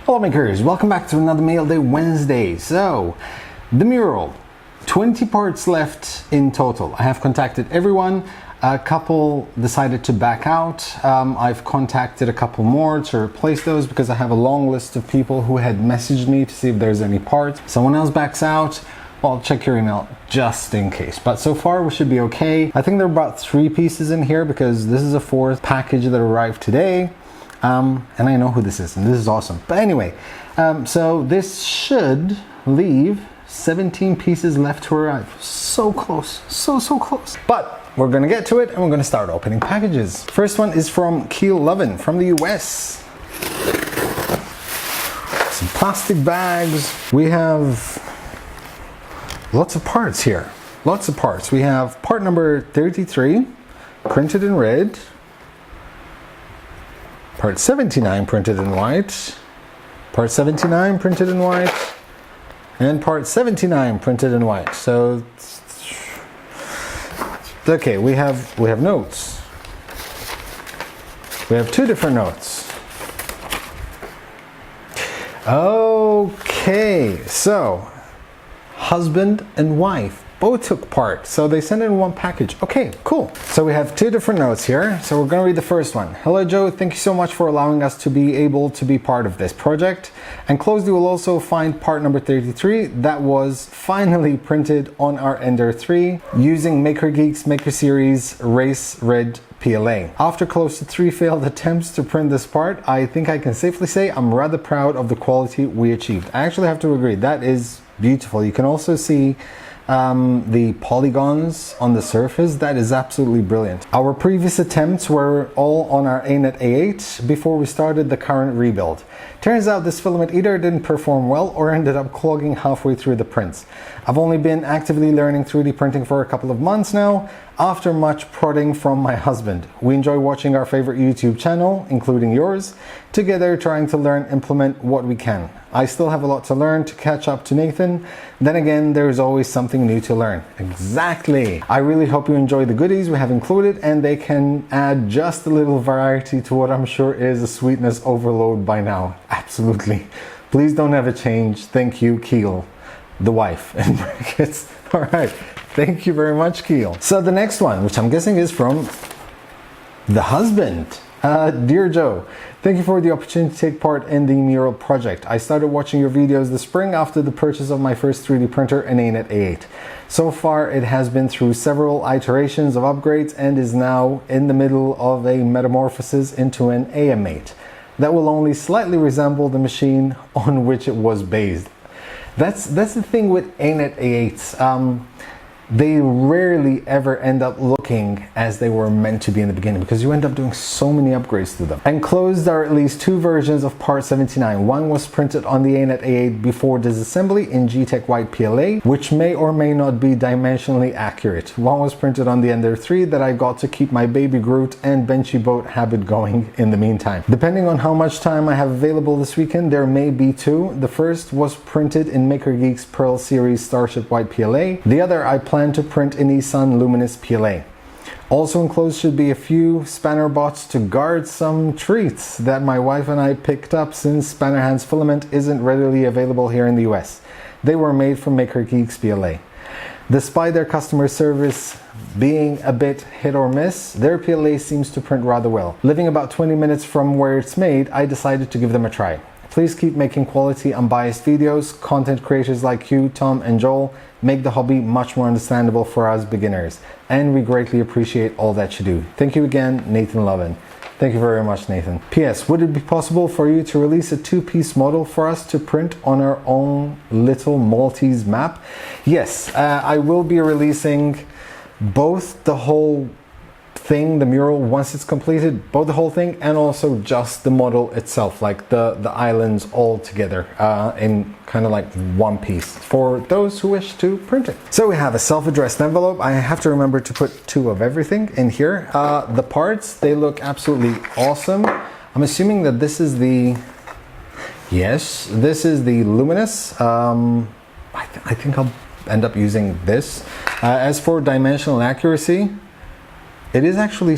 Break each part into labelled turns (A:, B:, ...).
A: Hello makers, welcome back to another Mailday Wednesday. So, the mural, 20 parts left in total. I have contacted everyone. A couple decided to back out. I've contacted a couple more to replace those because I have a long list of people who had messaged me to see if there's any parts. Someone else backs out. Well, check your email just in case. But so far we should be okay. I think there are about 3 pieces in here because this is a 4th package that arrived today. And I know who this is, and this is awesome. But anyway, so this should leave 17 pieces left to arrive. So close, so close. But we're gonna get to it and we're gonna start opening packages. First one is from Keel Lovin from the US. Some plastic bags. We have lots of parts here. Lots of parts. We have part number 33, printed in red. Part 79 printed in white, part 79 printed in white, and part 79 printed in white. So, okay, we have notes. We have 2 different notes. Okay, so husband and wife both took part, so they sent in one package. Okay, cool. So we have 2 different notes here. So we're gonna read the first one. Hello Joe, thank you so much for allowing us to be able to be part of this project. Enclosed you will also find part number 33 that was finally printed on our Ender 3 using MakerGeek's Maker Series Race Red PLA. After close to 3 failed attempts to print this part, I think I can safely say I'm rather proud of the quality we achieved. I actually have to agree, that is beautiful. You can also see the polygons on the surface. That is absolutely brilliant. Our previous attempts were all on our ANET A8 before we started the current rebuild. Turns out this filament either didn't perform well or ended up clogging halfway through the prints. I've only been actively learning 3D printing for a couple of months now, after much prodding from my husband. We enjoy watching our favorite YouTube channel, including yours, together trying to learn and implement what we can. I still have a lot to learn to catch up to Nathan. Then again, there is always something new to learn. Exactly. I really hope you enjoy the goodies we have included and they can add just a little variety to what I'm sure is a sweetness overload by now. Absolutely. Please don't ever change. Thank you, Keel. The wife in brackets. All right. Thank you very much, Keel. So the next one, which I'm guessing is from the husband. Dear Joe, thank you for the opportunity to take part in the Mural project. I started watching your videos this spring after the purchase of my first 3D printer, an ANET A8. So far, it has been through several iterations of upgrades and is now in the middle of a metamorphosis into an AM8 that will only slightly resemble the machine on which it was based. That's the thing with ANET A8s. They rarely ever end up looking as they were meant to be in the beginning because you end up doing so many upgrades to them. Enclosed are at least 2 versions of part 79. One was printed on the ANET A8 before disassembly in GTEC White PLA, which may or may not be dimensionally accurate. One was printed on the Ender 3 that I got to keep my baby Groot and Benchy boat habit going in the meantime. Depending on how much time I have available this weekend, there may be 2. The first was printed in MakerGeek's Pearl Series Starship White PLA. The other I plan to print in Nissan Luminous PLA. Also enclosed should be a few spanner bots to guard some treats that my wife and I picked up since Spanner Hands filament isn't readily available here in the US. They were made from MakerGeek's PLA. Despite their customer service being a bit hit or miss, their PLA seems to print rather well. Living about 20 minutes from where it's made, I decided to give them a try. Please keep making quality, unbiased videos. Content creators like you, Tom and Joel, make the hobby much more understandable for us beginners. And we greatly appreciate all that you do. Thank you again, Nathan Lovin. Thank you very much, Nathan. P.S. Would it be possible for you to release a 2-piece model for us to print on our own little Maltese map? Yes, I will be releasing both the whole thing, the mural, once it's completed, both the whole thing and also just the model itself, like the islands all together in kind of like one piece for those who wish to print it. So we have a self-addressed envelope. I have to remember to put 2 of everything in here. The parts, they look absolutely awesome. I'm assuming that this is the, yes, this is the Luminous. I think I'll end up using this. As for dimensional accuracy, It is actually,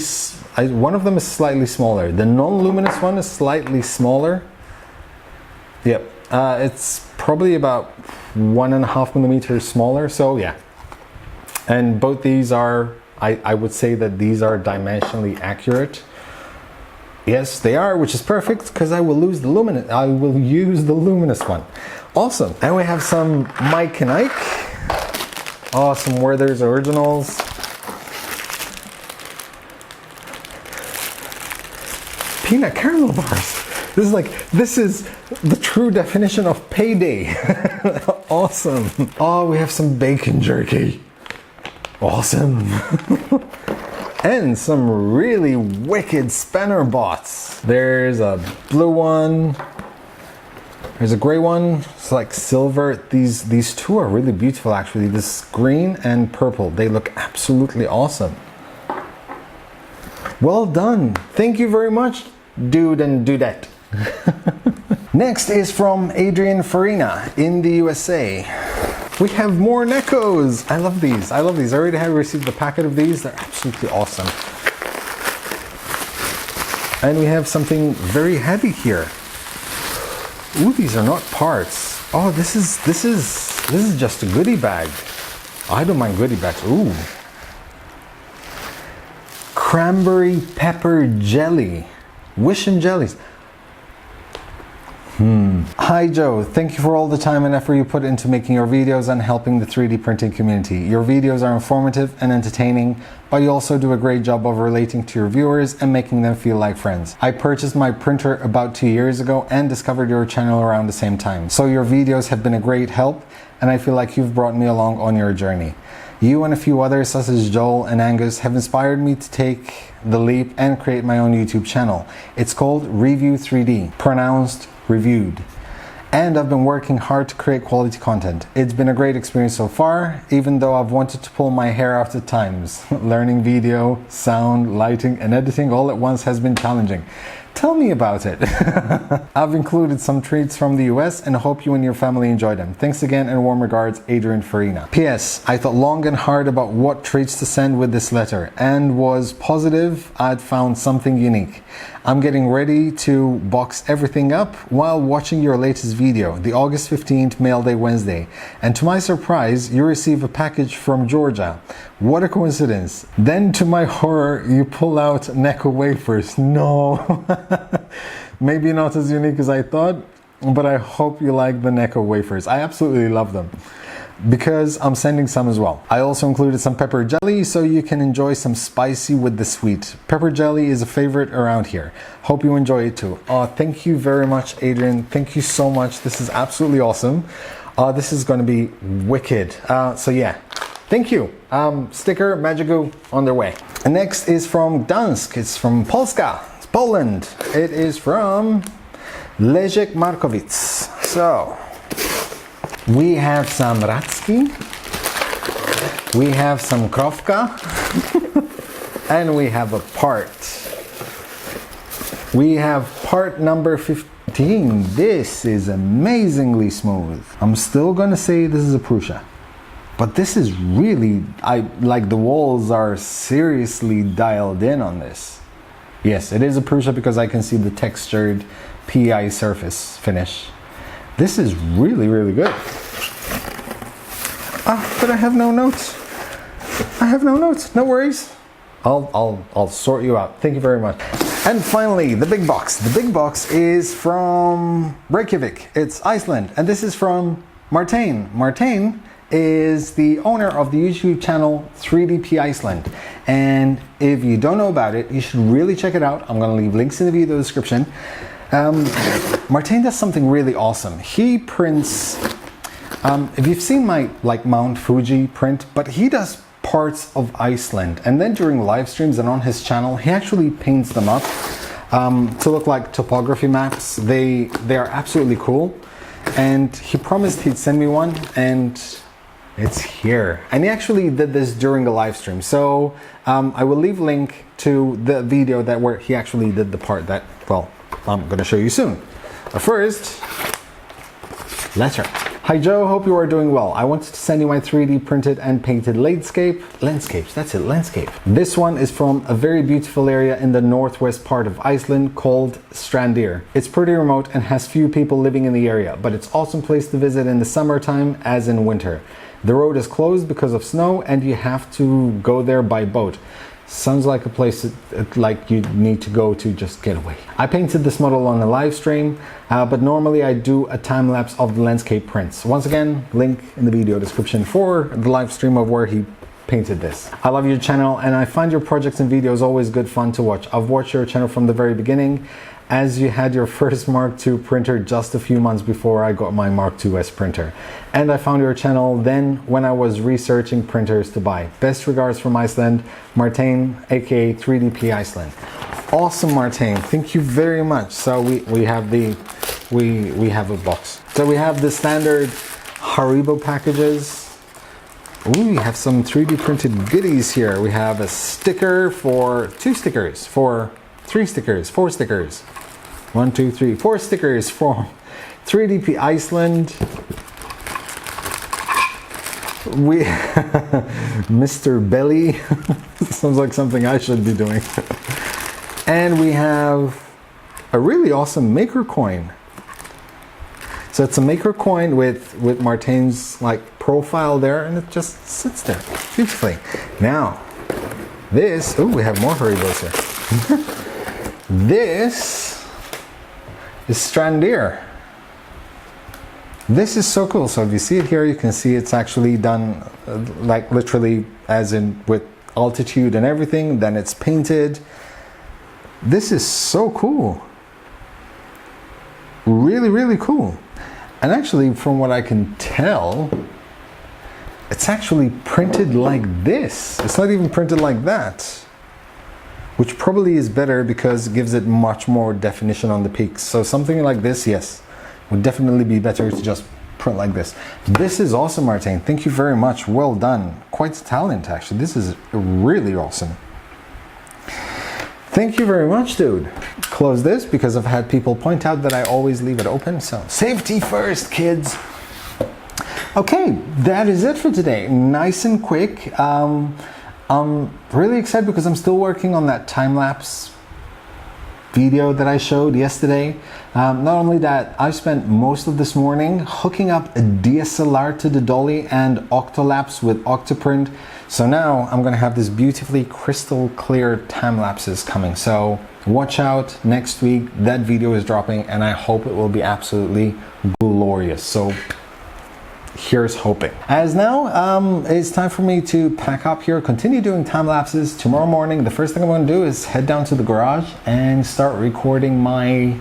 A: one of them is slightly smaller. The non-luminous one is slightly smaller. Yep, it's probably about 1.5 millimeters smaller, so yeah. And both these are, I would say that these are dimensionally accurate. Yes, they are, which is perfect because I will use the luminous one. Awesome. And we have some Mike and Ike. Oh, some Werther's Originals. Peanut caramel bars. This is the true definition of payday. Awesome. Oh, we have some bacon jerky. Awesome. And some really wicked spinner bots. There's a blue one. There's a gray one. It's like silver. These two are really beautiful actually. This green and purple. They look absolutely awesome. Well done. Thank you very much, dude and dudette. Next is from Adrian Farina in the USA. We have more Neckos. I love these. I already have received a packet of these. They're absolutely awesome. And we have something very heavy here. Ooh, these are not parts. Oh, this is just a goodie bag. I don't mind goodie bags. Ooh. Cranberry pepper jelly. Wish and jellies. Hi Joe, thank you for all the time and effort you put into making your videos and helping the 3D printing community. Your videos are informative and entertaining, but you also do a great job of relating to your viewers and making them feel like friends. I purchased my printer about 2 years ago and discovered your channel around the same time. So your videos have been a great help and I feel like you've brought me along on your journey. You and a few others such as Joel and Angus have inspired me to take the leap and create my own YouTube channel. It's called Review 3D, pronounced reviewed. And I've been working hard to create quality content. It's been a great experience so far, even though I've wanted to pull my hair out at times. Learning video, sound, lighting, and editing all at once has been challenging. Tell me about it. I've included some treats from the US and hope you and your family enjoy them. Thanks again and warm regards, Adrian Farina. P.S. I thought long and hard about what treats to send with this letter and was positive I'd found something unique. I'm getting ready to box everything up while watching your latest video, the August 15th Mailday Wednesday. And to my surprise, you receive a package from Georgia. What a coincidence. Then to my horror, you pull out Necco wafers. No. Maybe not as unique as I thought, but I hope you like the Necco wafers. I absolutely love them because I'm sending some as well. I also included some pepper jelly so you can enjoy some spicy with the sweet. Pepper jelly is a favorite around here. Hope you enjoy it too. Thank you very much, Adrian. Thank you so much. This is absolutely awesome. This is going to be wicked. So yeah, thank you. Sticker, Magigu on their way. And next is from Gdansk. It's from Polska. It's Poland. It is from Leszek Markowic. So we have some Radzki, we have some Krofka, and we have a part. We have part number 15. This is amazingly smooth. I'm still gonna say this is a Prusa, but this is really, the walls are seriously dialed in on this. Yes, it is a Prusa because I can see the textured PI surface finish. This is really, really good. But I have no notes. I have no notes. No worries. I'll sort you out. Thank you very much. And finally, the big box. The big box is from Reykjavik. It's Iceland, and this is from Martin. Martin is the owner of the YouTube channel 3DP Iceland. And if you don't know about it, you should really check it out. I'm gonna leave links in the video description. Martin does something really awesome. He prints, if you've seen my Mount Fuji print, but he does parts of Iceland, and then during live streams and on his channel, he actually paints them up to look like topography maps. They are absolutely cool, and he promised he'd send me one, and it's here. And he actually did this during a live stream, so I will leave a link to the video where he actually did the part that, well, I'm gonna show you soon. But first, letter. Hi Joe, hope you are doing well. I wanted to send you my 3D printed and painted landscapes. That's it, landscape. This one is from a very beautiful area in the northwest part of Iceland called Strandir. It's pretty remote and has few people living in the area, but it's an awesome place to visit in the summertime as in winter. The road is closed because of snow and you have to go there by boat. Sounds like a place like you need to go to just get away. I painted this model on a live stream, but normally I do a time lapse of the landscape prints. Once again, link in the video description for the live stream of where he painted this. I love your channel and I find your projects and videos always good fun to watch. I've watched your channel from the very beginning, as you had your first Mark II printer just a few months before I got my Mark II's printer. And I found your channel then when I was researching printers to buy. Best regards from Iceland, Martin, aka 3DP Iceland. Awesome, Martin, thank you very much. So we have a box. So we have the standard Haribo packages. Ooh, we have some 3D printed goodies here. We have a sticker for 2 stickers, for 3 stickers, 4 stickers. 1, 2, 3, 4 stickers from 3DP Iceland. We Mr. Belly. Sounds like something I should be doing. And we have a really awesome maker coin. So it's a maker coin with Martin's like profile there, and it just sits there beautifully. Now this, oh, we have more Haribos here. This is Strandir. This is so cool. So if you see it here, you can see it's actually done like literally as in with altitude and everything. Then it's painted. This is so cool. Really, really cool. And actually, from what I can tell, it's actually printed like this. It's not even printed like that, which probably is better because it gives it much more definition on the peaks. So something like this, yes, would definitely be better to just print like this. This is awesome, Martin. Thank you very much. Well done. Quite a talent, actually. This is really awesome. Thank you very much, dude. Close this because I've had people point out that I always leave it open. So safety first, kids. Okay, that is it for today. Nice and quick. I'm really excited because I'm still working on that time-lapse video that I showed yesterday. Not only that, I spent most of this morning hooking up a DSLR to the dolly and Octolapse with Octoprint. So now I'm gonna have this beautifully crystal clear time lapses coming. So watch out, next week that video is dropping and I hope it will be absolutely glorious. So here's hoping. As now, it's time for me to pack up here, continue doing time lapses. Tomorrow morning, the first thing I'm going to do is head down to the garage and start recording my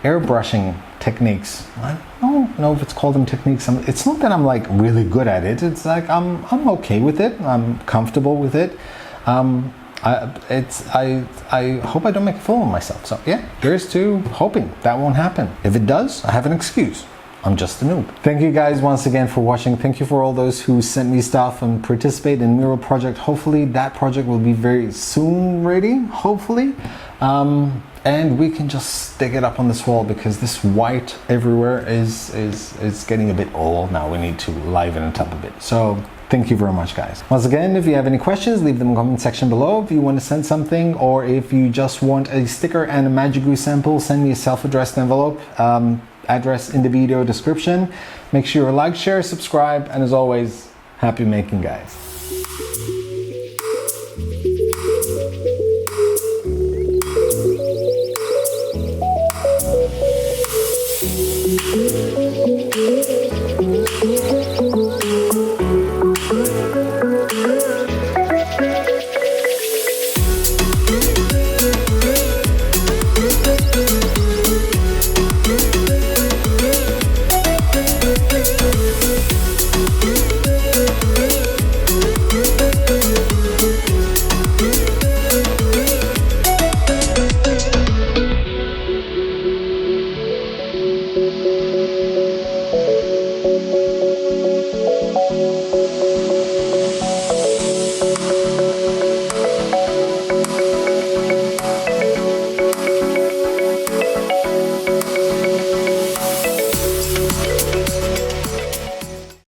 A: airbrushing techniques. I don't know if it's called them techniques. It's not that I'm like really good at it. It's like I'm okay with it. I'm comfortable with it. I hope I don't make a fool of myself. So yeah, here's to hoping that won't happen. If it does, I have an excuse. I'm just a noob. Thank you guys once again for watching. Thank you for all those who sent me stuff and participate in Mural project. Hopefully that project will be very soon ready, hopefully. And we can just stick it up on this wall because this white everywhere is getting a bit old now. We need to liven it up a bit. So thank you very much, guys. Once again, if you have any questions, leave them in the comment section below. If you want to send something or if you just want a sticker and a magic glue sample, send me a self-addressed envelope. Address in the video description. Make sure you like, share, subscribe, and as always, happy making, guys.